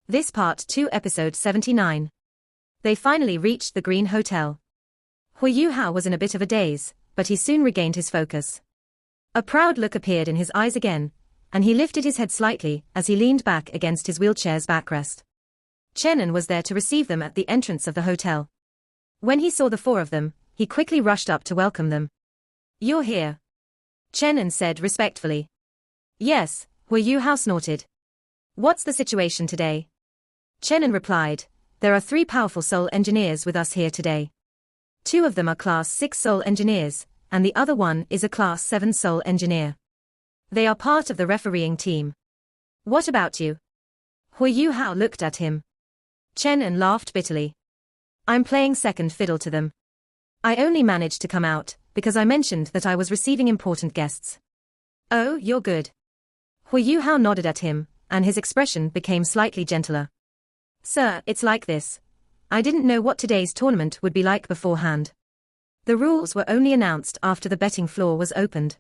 This Part 2 Episode 79. They finally reached the Green Hotel. Hui Yuhao was in a bit of a daze, but he soon regained his focus. A proud look appeared in his eyes again, and he lifted his head slightly as he leaned back against his wheelchair's backrest. Chenan was there to receive them at the entrance of the hotel. When he saw the four of them, he quickly rushed up to welcome them. "You're here," Chenan said respectfully. "Yes," Hui Yuhao snorted. "What's the situation today?" Chenan replied, "There are 3 powerful soul engineers with us here today. 2 of them are Class 6 soul engineers, and the other one is a Class 7 soul engineer. They are part of the refereeing team. What about you?" Hui Yuhao looked at him. Chenan laughed bitterly. "I'm playing second fiddle to them. I only managed to come out because I mentioned that I was receiving important guests." "Oh, you're good." Hui Yuhao nodded at him, and his expression became slightly gentler. "Sir, it's like this. I didn't know what today's tournament would be like beforehand. The rules were only announced after the betting floor was opened.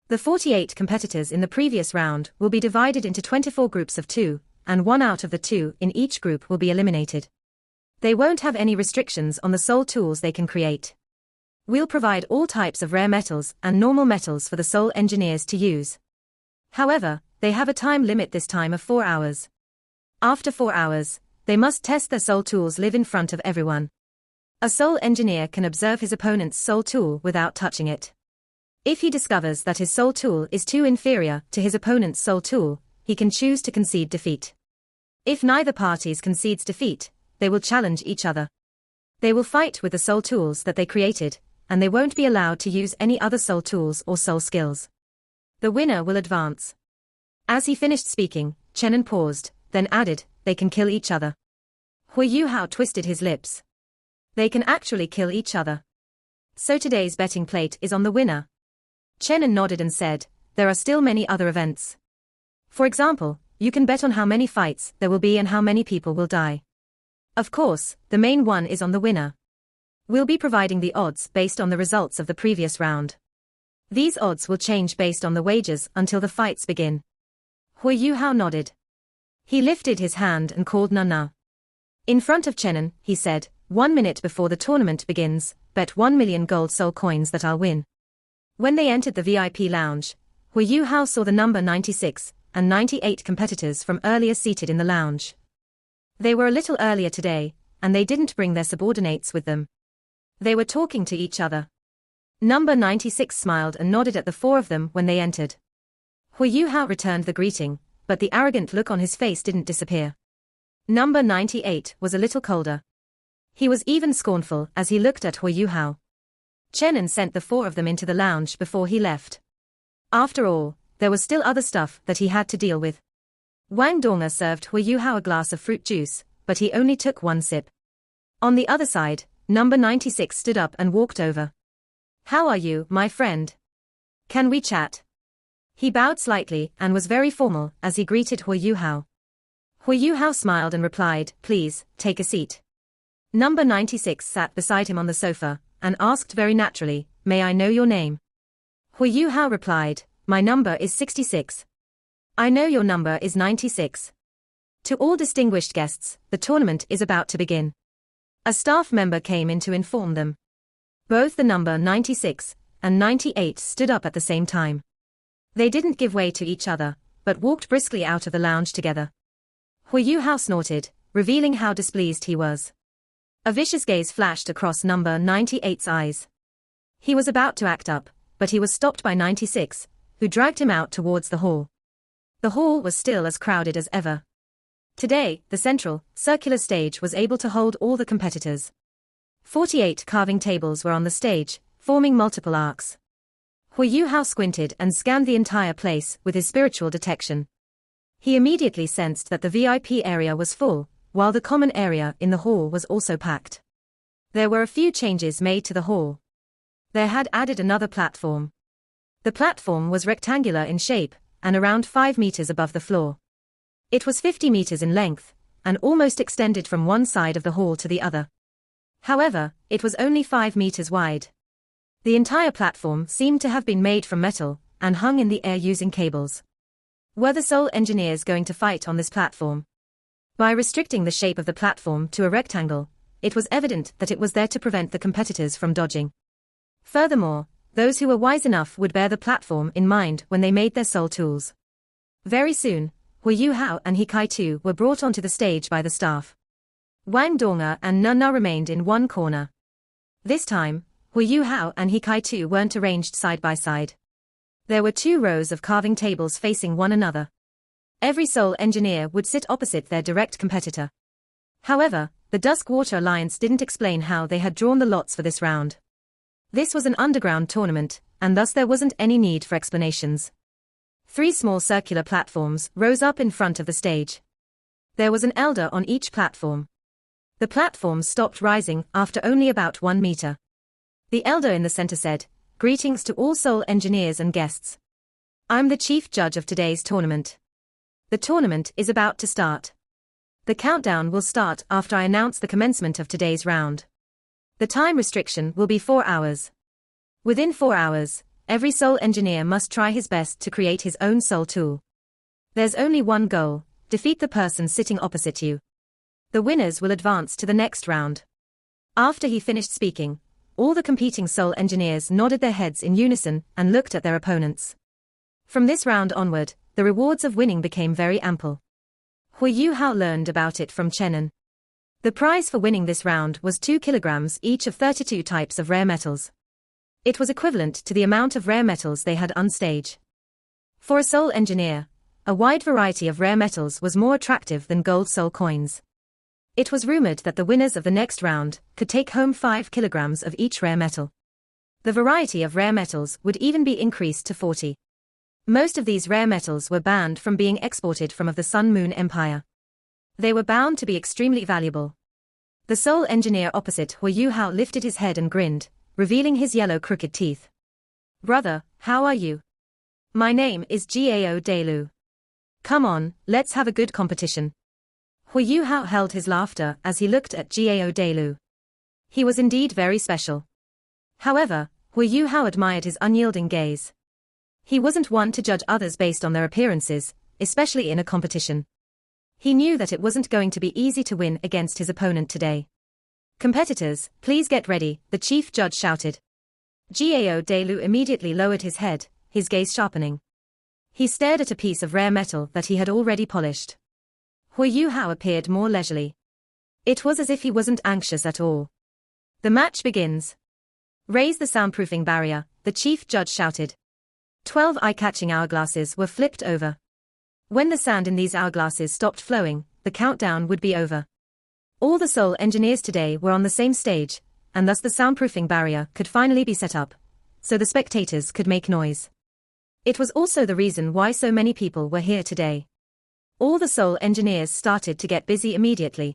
The 48 competitors in the previous round will be divided into 24 groups of 2, and 1 out of the 2 in each group will be eliminated. They won't have any restrictions on the soul tools they can create. We'll provide all types of rare metals and normal metals for the soul engineers to use. However, they have a time limit this time of 4 hours. After 4 hours, they must test their soul tools live in front of everyone. A soul engineer can observe his opponent's soul tool without touching it. If he discovers that his soul tool is too inferior to his opponent's soul tool, he can choose to concede defeat. If neither parties concedes defeat, they will challenge each other. They will fight with the soul tools that they created, and they won't be allowed to use any other soul tools or soul skills. The winner will advance." As he finished speaking, Chenan paused, then added, "They can kill each other." Hui Yuhao twisted his lips. They can actually kill each other. So today's betting plate is on the winner. Chenan nodded and said, "There are still many other events. For example, you can bet on how many fights there will be and how many people will die. Of course, the main one is on the winner. We'll be providing the odds based on the results of the previous round. These odds will change based on the wagers until the fights begin." Hui Yuhao nodded. He lifted his hand and called Nana. In front of Chenan, he said, "1 minute before the tournament begins, bet 1 million gold soul coins that I'll win." When they entered the VIP lounge, Hui Yuhao saw the number 96 and 98 competitors from earlier seated in the lounge. They were a little earlier today, and they didn't bring their subordinates with them. They were talking to each other. Number 96 smiled and nodded at the 4 of them when they entered. Hui Yuhao returned the greeting, but the arrogant look on his face didn't disappear. Number 98 was a little colder. He was even scornful as he looked at Hui Yuhao. Chenan sent the 4 of them into the lounge before he left. After all, there was still other stuff that he had to deal with. Wang Donga served Hui Yuhao a glass of fruit juice, but he only took 1 sip. On the other side, number 96 stood up and walked over. "How are you, my friend? Can we chat?" He bowed slightly and was very formal as he greeted Hui Yuhao. Hui Yuhao smiled and replied, "Please, take a seat." Number 96 sat beside him on the sofa and asked very naturally, "May I know your name?" Hui Yuhao replied, "My number is 66. I know your number is 96. To all distinguished guests, the tournament is about to begin." A staff member came in to inform them. Both the number 96 and 98 stood up at the same time. They didn't give way to each other, but walked briskly out of the lounge together. Hui Yuhao snorted, revealing how displeased he was. A vicious gaze flashed across number 98's eyes. He was about to act up, but he was stopped by 96, who dragged him out towards the hall. The hall was still as crowded as ever. Today, the central, circular stage was able to hold all the competitors. 48 carving tables were on the stage, forming multiple arcs. Hui Yuhao squinted and scanned the entire place with his spiritual detection. He immediately sensed that the VIP area was full, while the common area in the hall was also packed. There were a few changes made to the hall. They had added another platform. The platform was rectangular in shape, and around 5 meters above the floor. It was 50 meters in length, and almost extended from one side of the hall to the other. However, it was only 5 meters wide. The entire platform seemed to have been made from metal, and hung in the air using cables. Were the soul engineers going to fight on this platform? By restricting the shape of the platform to a rectangle, it was evident that it was there to prevent the competitors from dodging. Furthermore, those who were wise enough would bear the platform in mind when they made their soul tools. Very soon, Hu Yuhao and He Kai-tu were brought onto the stage by the staff. Wang Donga and Nuna remained in one corner. This time, Hu Yuhao and He Kai-tu weren't arranged side by side. There were 2 rows of carving tables facing one another. Every soul engineer would sit opposite their direct competitor. However, the Duskwater Alliance didn't explain how they had drawn the lots for this round. This was an underground tournament, and thus there wasn't any need for explanations. 3 small circular platforms rose up in front of the stage. There was an elder on each platform. The platforms stopped rising after only about 1 meter. The elder in the center said, "Greetings to all soul engineers and guests. I'm the chief judge of today's tournament. The tournament is about to start. The countdown will start after I announce the commencement of today's round. The time restriction will be 4 hours. Within 4 hours, every soul engineer must try his best to create his own soul tool. There's only one goal: defeat the person sitting opposite you. The winners will advance to the next round." After he finished speaking, all the competing soul engineers nodded their heads in unison and looked at their opponents. From this round onward, the rewards of winning became very ample. Hu Yuhao learned about it from Chenan. The prize for winning this round was 2 kilograms each of 32 types of rare metals. It was equivalent to the amount of rare metals they had on stage. For a soul engineer, a wide variety of rare metals was more attractive than gold soul coins. It was rumored that the winners of the next round could take home 5 kilograms of each rare metal. The variety of rare metals would even be increased to 40. Most of these rare metals were banned from being exported from the Sun Moon Empire. They were bound to be extremely valuable. The soul engineer opposite Hu Yuhao lifted his head and grinned, revealing his yellow crooked teeth. "Brother, how are you? My name is Gao Delu. Come on, let's have a good competition." Hu Yuhao held his laughter as he looked at Gao Delu. He was indeed very special. However, Hu Yuhao admired his unyielding gaze. He wasn't one to judge others based on their appearances, especially in a competition. He knew that it wasn't going to be easy to win against his opponent today. "Competitors, please get ready," the chief judge shouted. Gao Delu immediately lowered his head, his gaze sharpening. He stared at a piece of rare metal that he had already polished. Hu Yuhao appeared more leisurely. It was as if he wasn't anxious at all. "The match begins. Raise the soundproofing barrier," the chief judge shouted. 12 eye-catching hourglasses were flipped over. When the sand in these hourglasses stopped flowing, the countdown would be over. All the soul engineers today were on the same stage, and thus the soundproofing barrier could finally be set up, so the spectators could make noise. It was also the reason why so many people were here today. All the soul engineers started to get busy immediately.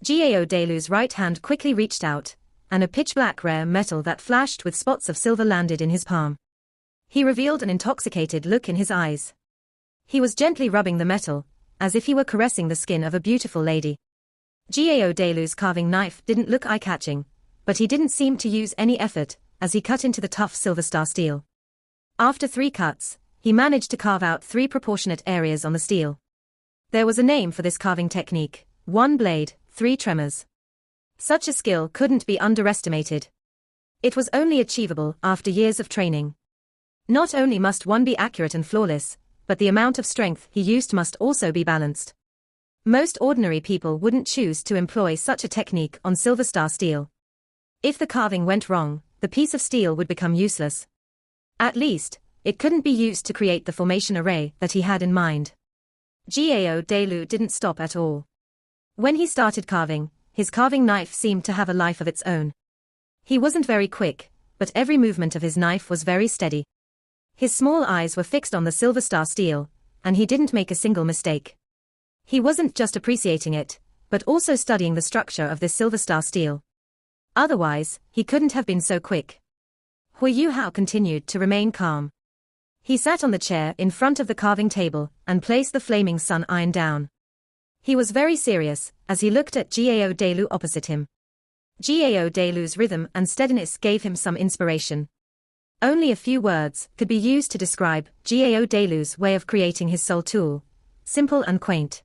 Gao Delu's right hand quickly reached out, and a pitch-black rare metal that flashed with spots of silver landed in his palm. He revealed an intoxicated look in his eyes. He was gently rubbing the metal, as if he were caressing the skin of a beautiful lady. Gao Delu's carving knife didn't look eye-catching, but he didn't seem to use any effort, as he cut into the tough silver star steel. After 3 cuts, he managed to carve out 3 proportionate areas on the steel. There was a name for this carving technique: 1 blade, 3 tremors. Such a skill couldn't be underestimated. It was only achievable after years of training. Not only must one be accurate and flawless, but the amount of strength he used must also be balanced. Most ordinary people wouldn't choose to employ such a technique on silver star steel. If the carving went wrong, the piece of steel would become useless. At least, it couldn't be used to create the formation array that he had in mind. Gao Delu didn't stop at all. When he started carving, his carving knife seemed to have a life of its own. He wasn't very quick, but every movement of his knife was very steady. His small eyes were fixed on the silver star steel, and he didn't make a single mistake. He wasn't just appreciating it, but also studying the structure of this silver star steel. Otherwise, he couldn't have been so quick. Hu Yuhao continued to remain calm. He sat on the chair in front of the carving table and placed the flaming sun iron down. He was very serious as he looked at Gao Delu opposite him. Gao Delu's rhythm and steadiness gave him some inspiration. Only a few words could be used to describe Gao Delu's way of creating his soul tool: simple and quaint.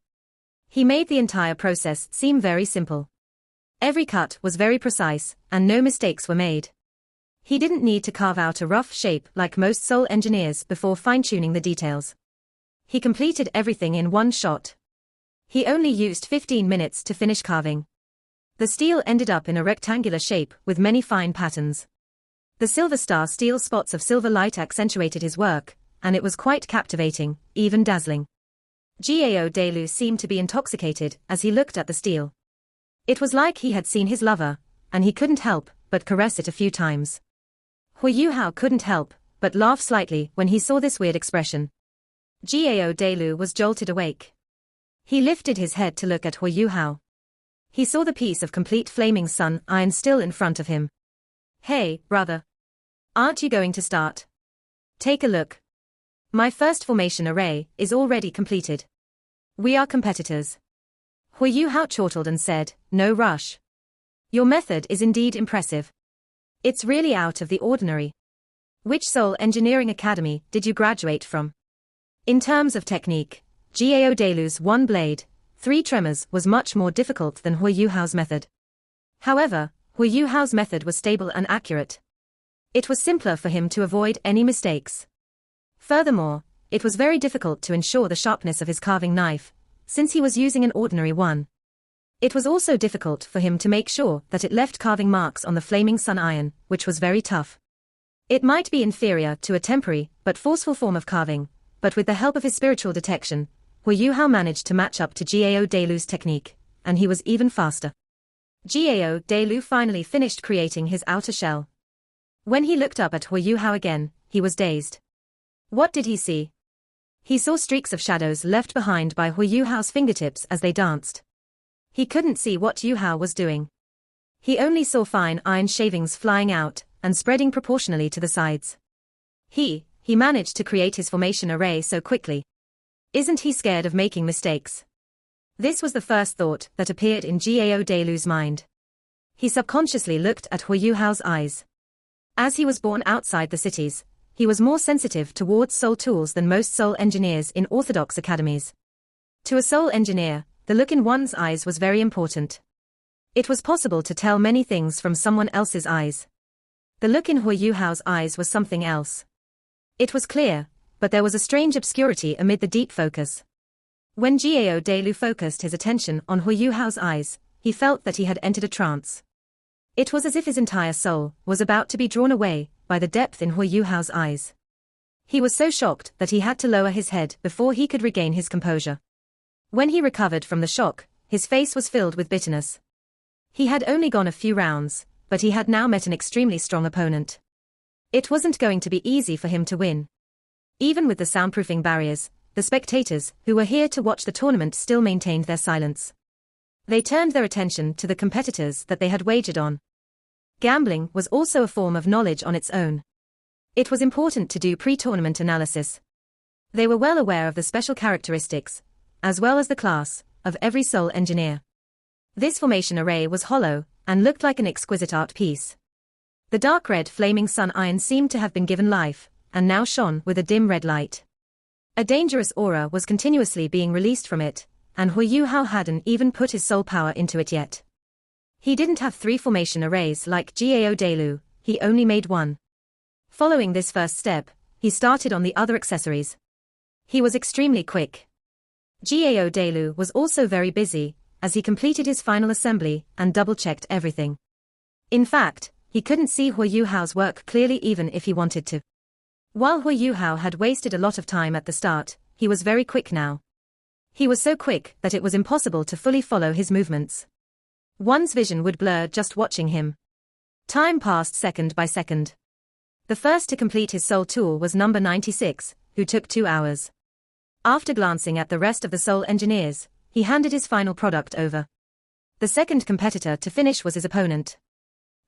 He made the entire process seem very simple. Every cut was very precise, and no mistakes were made. He didn't need to carve out a rough shape like most soul engineers before fine-tuning the details. He completed everything in one shot. He only used 15 minutes to finish carving. The steel ended up in a rectangular shape with many fine patterns. The silver star steel spots of silver light accentuated his work, and it was quite captivating, even dazzling. Gao Delu seemed to be intoxicated as he looked at the steel. It was like he had seen his lover, and he couldn't help but caress it a few times. Hu Yuhao couldn't help but laugh slightly when he saw this weird expression. Gao Delu was jolted awake. He lifted his head to look at Hu Yuhao. He saw the piece of complete flaming sun iron still in front of him. Hey, brother. Aren't you going to start? Take a look. My first formation array is already completed. We are competitors. Hu Yuhao chortled and said, no rush. Your method is indeed impressive. It's really out of the ordinary. Which Seoul Engineering Academy did you graduate from? In terms of technique, Gao Delu's one blade, 3 tremors was much more difficult than Hu Yuhao's method. However, Hu Yuhao's method was stable and accurate. It was simpler for him to avoid any mistakes. Furthermore, it was very difficult to ensure the sharpness of his carving knife, since he was using an ordinary one. It was also difficult for him to make sure that it left carving marks on the flaming sun iron, which was very tough. It might be inferior to a temporary but forceful form of carving, but with the help of his spiritual detection, Hu Yuhao managed to match up to Gao Delu's technique, and he was even faster. Gao Delu finally finished creating his outer shell. When he looked up at Hu Yuhao again, he was dazed. What did he see? He saw streaks of shadows left behind by Hu Yuhao's fingertips as they danced. He couldn't see what Yuhao was doing. He only saw fine iron shavings flying out and spreading proportionally to the sides. He managed to create his formation array so quickly. Isn't he scared of making mistakes? This was the first thought that appeared in Gao Delu's mind. He subconsciously looked at Hu Yuhao's eyes. As he was born outside the cities, he was more sensitive towards soul tools than most soul engineers in orthodox academies. To a soul engineer, the look in one's eyes was very important. It was possible to tell many things from someone else's eyes. The look in Hu Yuhao's eyes was something else. It was clear, but there was a strange obscurity amid the deep focus. When Gao Delu focused his attention on Hu Yuhao's eyes, he felt that he had entered a trance. It was as if his entire soul was about to be drawn away by the depth in Hu Yuhao's eyes. He was so shocked that he had to lower his head before he could regain his composure. When he recovered from the shock, his face was filled with bitterness. He had only gone a few rounds, but he had now met an extremely strong opponent. It wasn't going to be easy for him to win. Even with the soundproofing barriers, the spectators who were here to watch the tournament still maintained their silence. They turned their attention to the competitors that they had wagered on. Gambling was also a form of knowledge on its own. It was important to do pre-tournament analysis. They were well aware of the special characteristics, as well as the class, of every soul engineer. This formation array was hollow and looked like an exquisite art piece. The dark red flaming sun iron seemed to have been given life, and now shone with a dim red light. A dangerous aura was continuously being released from it, and Hu Yuhao hadn't even put his soul power into it yet. He didn't have 3 formation arrays like Gao Delu, he only made 1. Following this first step, he started on the other accessories. He was extremely quick. Gao Delu was also very busy, as he completed his final assembly and double-checked everything. In fact, he couldn't see Hu Yuhao's work clearly even if he wanted to. While Hu Yuhao had wasted a lot of time at the start, he was very quick now. He was so quick that it was impossible to fully follow his movements. One's vision would blur just watching him. Time passed second by second. The first to complete his soul tool was number 96, who took 2 hours. After glancing at the rest of the soul engineers, he handed his final product over. The second competitor to finish was his opponent.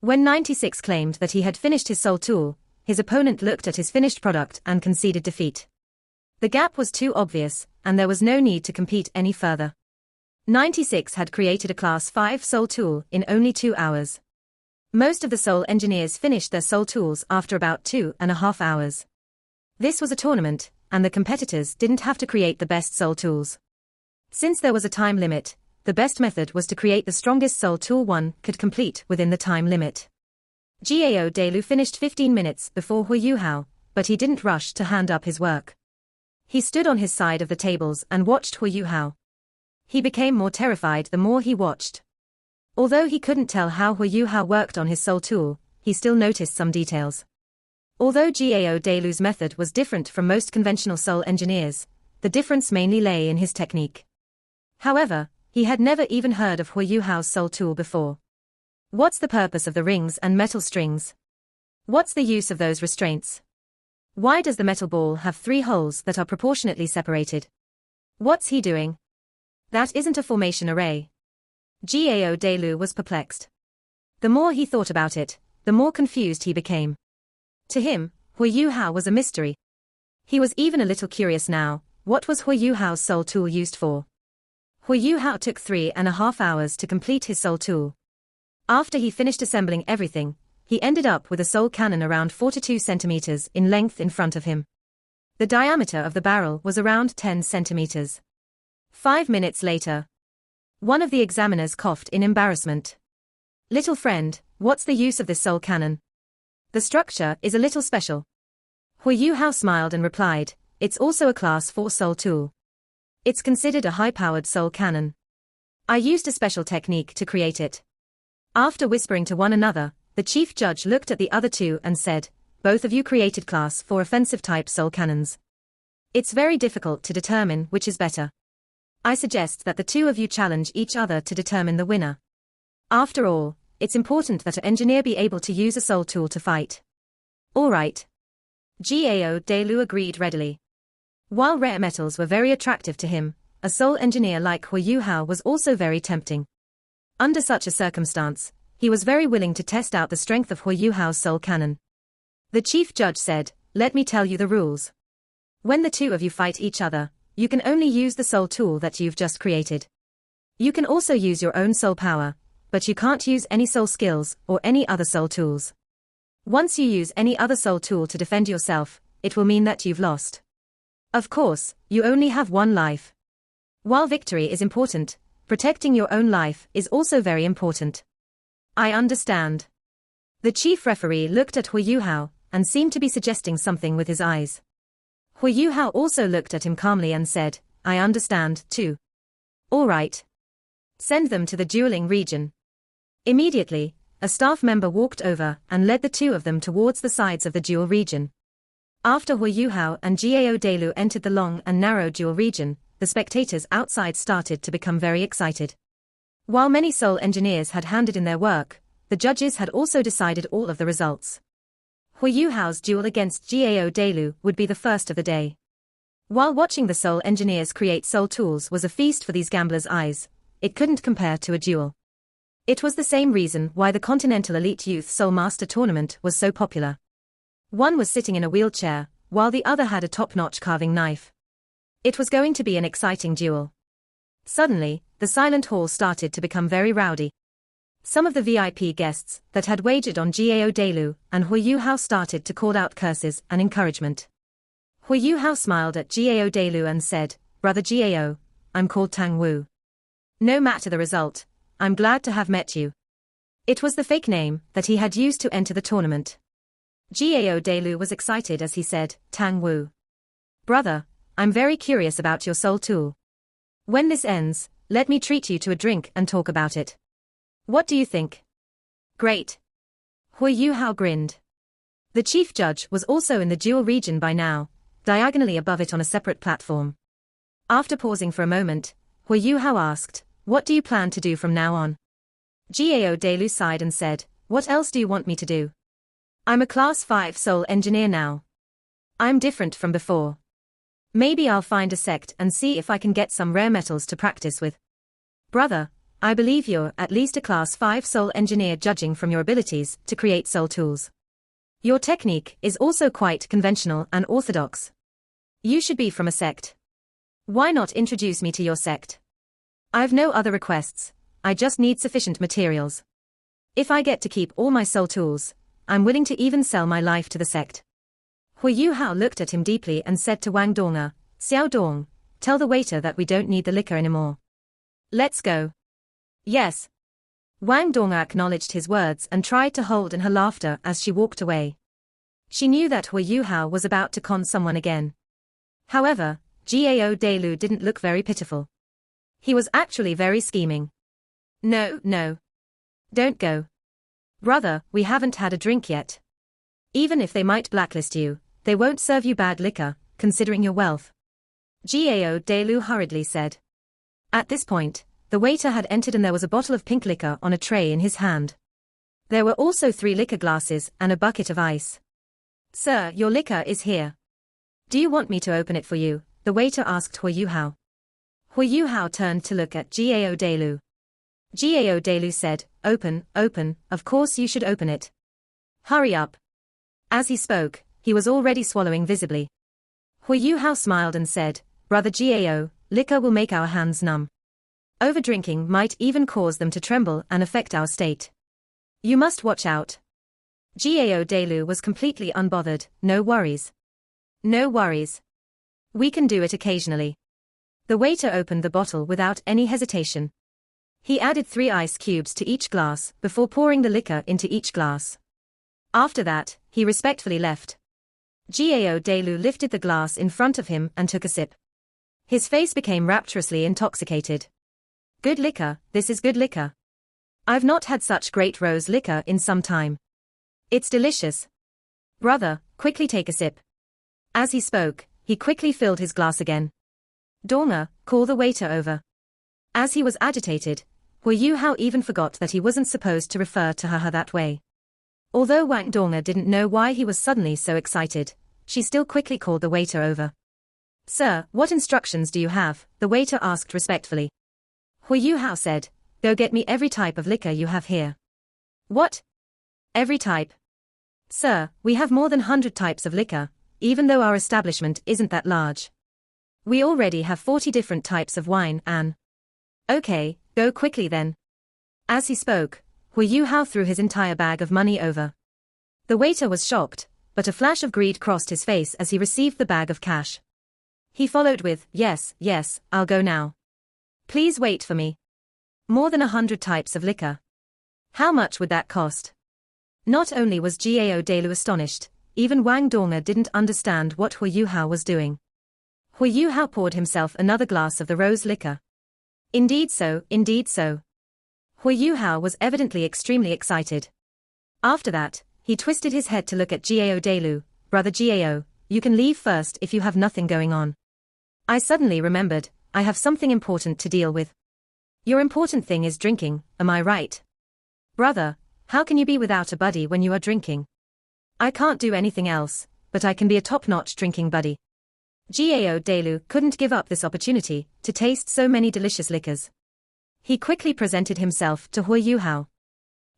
When 96 claimed that he had finished his soul tool, his opponent looked at his finished product and conceded defeat. The gap was too obvious, and there was no need to compete any further. 96 had created a Class 5 soul tool in only 2 hours. Most of the soul engineers finished their soul tools after about 2.5 hours. This was a tournament, and the competitors didn't have to create the best soul tools. Since there was a time limit, the best method was to create the strongest soul tool one could complete within the time limit. Gao Delu finished 15 minutes before Hu Yuhao, but he didn't rush to hand up his work. He stood on his side of the tables and watched Hu Yuhao. He became more terrified the more he watched. Although he couldn't tell how Hu Yuhao worked on his soul tool, he still noticed some details. Although Gao Delu's method was different from most conventional soul engineers, the difference mainly lay in his technique. However, he had never even heard of Hu Yuhao's soul tool before. What's the purpose of the rings and metal strings? What's the use of those restraints? Why does the metal ball have 3 holes that are proportionately separated? What's he doing? That isn't a formation array. Gao Delu was perplexed. The more he thought about it, the more confused he became. To him, Hu Yuhao was a mystery. He was even a little curious now, what was Hu Yuhao's soul tool used for? Hu Yuhao took 3.5 hours to complete his soul tool. After he finished assembling everything, he ended up with a soul cannon around 42 centimeters in length in front of him. The diameter of the barrel was around 10 centimeters. 5 minutes later, one of the examiners coughed in embarrassment. Little friend, what's the use of this soul cannon? The structure is a little special. Hu Yuhao smiled and replied, it's also a class 4 soul tool. It's considered a high-powered soul cannon. I used a special technique to create it. After whispering to one another, the chief judge looked at the other two and said, both of you created class 4 offensive-type soul cannons. It's very difficult to determine which is better. I suggest that the two of you challenge each other to determine the winner. After all, it's important that an engineer be able to use a soul tool to fight. All right. Gao Delu agreed readily. While rare metals were very attractive to him, a soul engineer like Hu Yuhao was also very tempting. Under such a circumstance, he was very willing to test out the strength of Hu Yuhao's soul cannon. The chief judge said, let me tell you the rules. When the two of you fight each other, you can only use the soul tool that you've just created. You can also use your own soul power, but you can't use any soul skills or any other soul tools. Once you use any other soul tool to defend yourself, it will mean that you've lost. Of course, you only have one life. While victory is important, protecting your own life is also very important. I understand. The chief referee looked at Hu Yuhao and seemed to be suggesting something with his eyes. Hu Yuhao also looked at him calmly and said, I understand, too. All right. Send them to the dueling region. Immediately, a staff member walked over and led the two of them towards the sides of the duel region. After Hu Yuhao and Gao Delu entered the long and narrow duel region, the spectators outside started to become very excited. While many soul engineers had handed in their work, the judges had also decided all of the results. Hu Yuhao's duel against Gao Delu would be the first of the day. While watching the soul engineers create soul tools was a feast for these gamblers' eyes, it couldn't compare to a duel. It was the same reason why the Continental Elite Youth Soul Master Tournament was so popular. One was sitting in a wheelchair, while the other had a top-notch carving knife. It was going to be an exciting duel. Suddenly, the silent hall started to become very rowdy. Some of the VIP guests that had wagered on Gao Delu and Hu Yuhao started to call out curses and encouragement. Hu Yuhao smiled at Gao Delu and said, Brother Gao, I'm called Tang Wu. No matter the result, I'm glad to have met you. It was the fake name that he had used to enter the tournament. Gao Delu was excited as he said, Tang Wu. Brother, I'm very curious about your soul tool. When this ends, let me treat you to a drink and talk about it. What do you think? Great. Hu Yuhao grinned. The chief judge was also in the duel region by now, diagonally above it on a separate platform. After pausing for a moment, Hu Yuhao asked, what do you plan to do from now on? Gao Delu sighed and said, what else do you want me to do? I'm a class 5 soul engineer now. I'm different from before. Maybe I'll find a sect and see if I can get some rare metals to practice with. Brother, I believe you're at least a class 5 soul engineer judging from your abilities to create soul tools. Your technique is also quite conventional and orthodox. You should be from a sect. Why not introduce me to your sect? I've no other requests, I just need sufficient materials. If I get to keep all my soul tools, I'm willing to even sell my life to the sect. Hu Yuhao looked at him deeply and said to Wang Donga, Xiao Dong, tell the waiter that we don't need the liquor anymore. Let's go. Yes. Wang Donga acknowledged his words and tried to hold in her laughter as she walked away. She knew that Hu Yuhao was about to con someone again. However, Gao Delu didn't look very pitiful. He was actually very scheming. No, no. Don't go. Brother, we haven't had a drink yet. Even if they might blacklist you, they won't serve you bad liquor, considering your wealth. Gao Delu hurriedly said. At this point, the waiter had entered and there was a bottle of pink liquor on a tray in his hand. There were also 3 liquor glasses and a bucket of ice. Sir, your liquor is here. Do you want me to open it for you? The waiter asked Hu Yuhao. Hu Yuhao turned to look at Gao Delu. Gao Delu said, Open, of course you should open it. Hurry up. As he spoke, he was already swallowing visibly. Hu Yuhao smiled and said, Brother Gao, liquor will make our hands numb. Overdrinking might even cause them to tremble and affect our state. You must watch out. Gao Delu was completely unbothered. No worries. No worries. We can do it occasionally. The waiter opened the bottle without any hesitation. He added 3 ice cubes to each glass before pouring the liquor into each glass. After that, he respectfully left. Gao Delu lifted the glass in front of him and took a sip. His face became rapturously intoxicated. Good liquor, this is good liquor. I've not had such great rose liquor in some time. It's delicious. Brother, quickly take a sip. As he spoke, he quickly filled his glass again. Donga, call the waiter over. As he was agitated, Hu Yuhao even forgot that he wasn't supposed to refer to her that way. Although Wang Donga didn't know why he was suddenly so excited, she still quickly called the waiter over. Sir, what instructions do you have? The waiter asked respectfully. Hu Yuhao said, Go get me every type of liquor you have here. What? Every type? Sir, we have more than 100 types of liquor, even though our establishment isn't that large. We already have 40 different types of wine and... Okay, go quickly then. As he spoke, Hu Yuhao threw his entire bag of money over. The waiter was shocked, but a flash of greed crossed his face as he received the bag of cash. He followed with, Yes, I'll go now. Please wait for me. More than 100 types of liquor. How much would that cost? Not only was Gao Delu astonished, even Wang Donga didn't understand what Hu Yuhao was doing. Hu Yuhao poured himself another glass of the rose liquor. Indeed so. Hu Yuhao was evidently extremely excited. After that, he twisted his head to look at Gao Delu. Brother Gao, you can leave first if you have nothing going on. I suddenly remembered, I have something important to deal with. Your important thing is drinking, am I right? Brother, how can you be without a buddy when you are drinking? I can't do anything else, but I can be a top-notch drinking buddy. Gao Delu couldn't give up this opportunity to taste so many delicious liquors. He quickly presented himself to Hu Yuhao.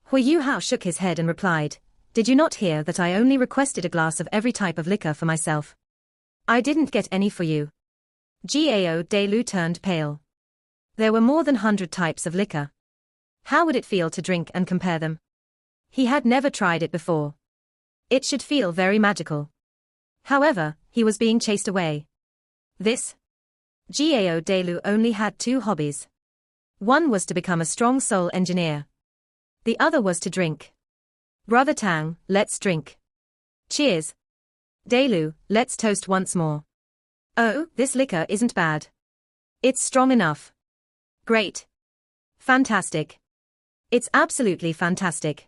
Hu Yuhao shook his head and replied, Did you not hear that I only requested a glass of every type of liquor for myself? I didn't get any for you. Gao Delu turned pale. There were more than 100 types of liquor. How would it feel to drink and compare them? He had never tried it before. It should feel very magical. However, he was being chased away. This? Gao Delu only had 2 hobbies. One was to become a strong soul engineer. The other was to drink. Brother Tang, let's drink. Cheers. Delu, let's toast once more. Oh, this liquor isn't bad. It's strong enough. Great. Fantastic. It's absolutely fantastic.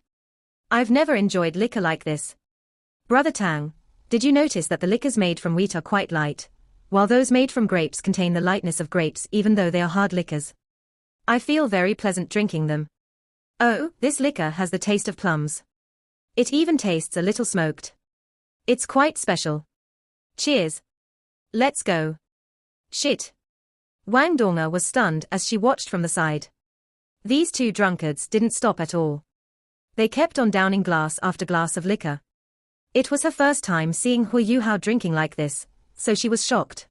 I've never enjoyed liquor like this. Brother Tang, did you notice that the liquors made from wheat are quite light, while those made from grapes contain the lightness of grapes even though they are hard liquors? I feel very pleasant drinking them. Oh, this liquor has the taste of plums. It even tastes a little smoked. It's quite special. Cheers. Let's go. Shit. Wang Donga was stunned as she watched from the side. These 2 drunkards didn't stop at all. They kept on downing glass after glass of liquor. It was her first time seeing Hu Yuhao drinking like this, so she was shocked.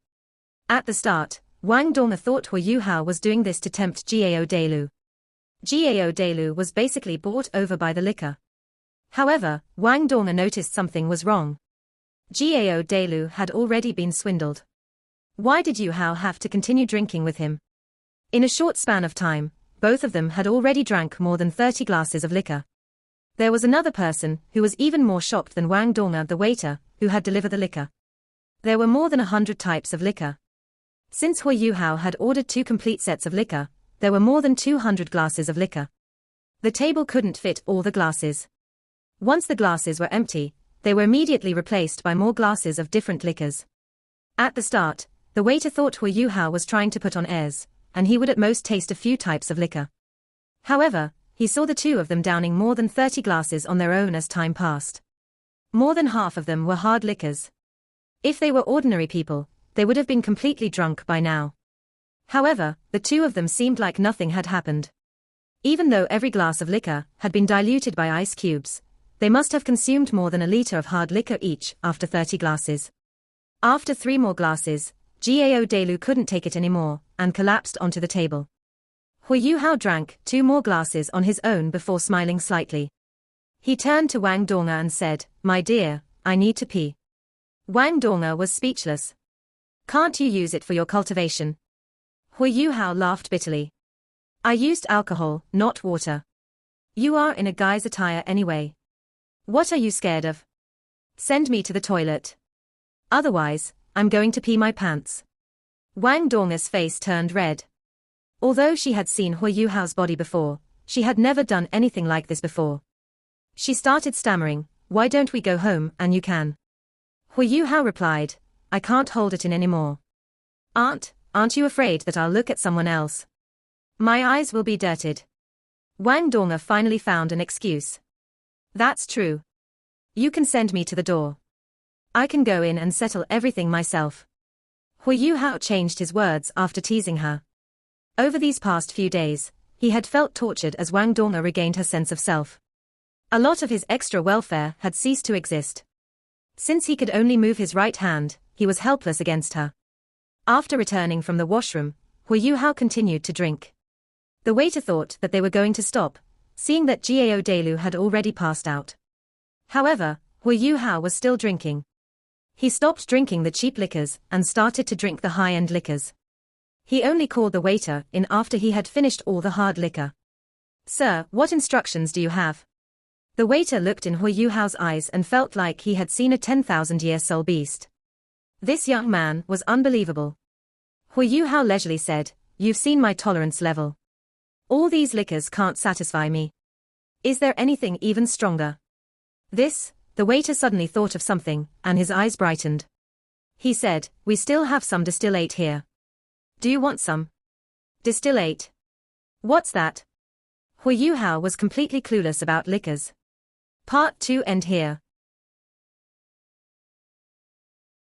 At the start, Wang Donga thought Hu Yuhao was doing this to tempt Gao Delu. Gao Delu was basically bought over by the liquor. However, Wang Donga noticed something was wrong. Gao Delu had already been swindled. Why did Yu Hao have to continue drinking with him? In a short span of time, both of them had already drank more than 30 glasses of liquor. There was another person who was even more shocked than Wang Dong'er, the waiter, who had delivered the liquor. There were more than 100 types of liquor. Since Hui Yu Hao had ordered 2 complete sets of liquor, there were more than 200 glasses of liquor. The table couldn't fit all the glasses. Once the glasses were empty, they were immediately replaced by more glasses of different liquors. At the start, the waiter thought Hui Yu Hao was trying to put on airs, and he would at most taste a few types of liquor. However, he saw the two of them downing more than 30 glasses on their own as time passed. More than half of them were hard liquors. If they were ordinary people, they would have been completely drunk by now. However, the two of them seemed like nothing had happened. Even though every glass of liquor had been diluted by ice cubes, they must have consumed more than a liter of hard liquor each after 30 glasses. After 3 more glasses, Gao Delu couldn't take it anymore and collapsed onto the table. Hui Yu Hao drank 2 more glasses on his own before smiling slightly. He turned to Wang Dong'er and said, "My dear, I need to pee." Wang Dong'er was speechless. "Can't you use it for your cultivation?" Hui Yu Hao laughed bitterly. "I used alcohol, not water. You are in a guy's attire anyway. What are you scared of? Send me to the toilet. Otherwise, I'm going to pee my pants." Wang Dong'er's face turned red. Although she had seen Hui Yu Hao's body before, she had never done anything like this before. She started stammering, "Why don't we go home and you can?" Hui Yu Hao replied, "I can't hold it in anymore." Aren't you afraid that I'll look at someone else? My eyes will be dirted." Wang Dong'er finally found an excuse. "That's true. You can send me to the door. I can go in and settle everything myself." Hui Yu Hao changed his words after teasing her. Over these past few days, he had felt tortured as Wang Dong'er regained her sense of self. A lot of his extra welfare had ceased to exist. Since he could only move his right hand, he was helpless against her. After returning from the washroom, Hui Yu Hao continued to drink. The waiter thought that they were going to stop, seeing that Gao Delu had already passed out. However, Hui Yu Hao was still drinking. He stopped drinking the cheap liquors and started to drink the high-end liquors. He only called the waiter in after he had finished all the hard liquor. "Sir, what instructions do you have?" The waiter looked in Hui Yu Hao's eyes and felt like he had seen a 10,000-year soul beast. This young man was unbelievable. Hui Yu Hao leisurely said, "You've seen my tolerance level. All these liquors can't satisfy me. Is there anything even stronger?" The waiter suddenly thought of something, and his eyes brightened. He said, "We still have some distillate here. Do you want some?" "Distillate? What's that?" Hui Yu Hao was completely clueless about liquors. Part 2 end here.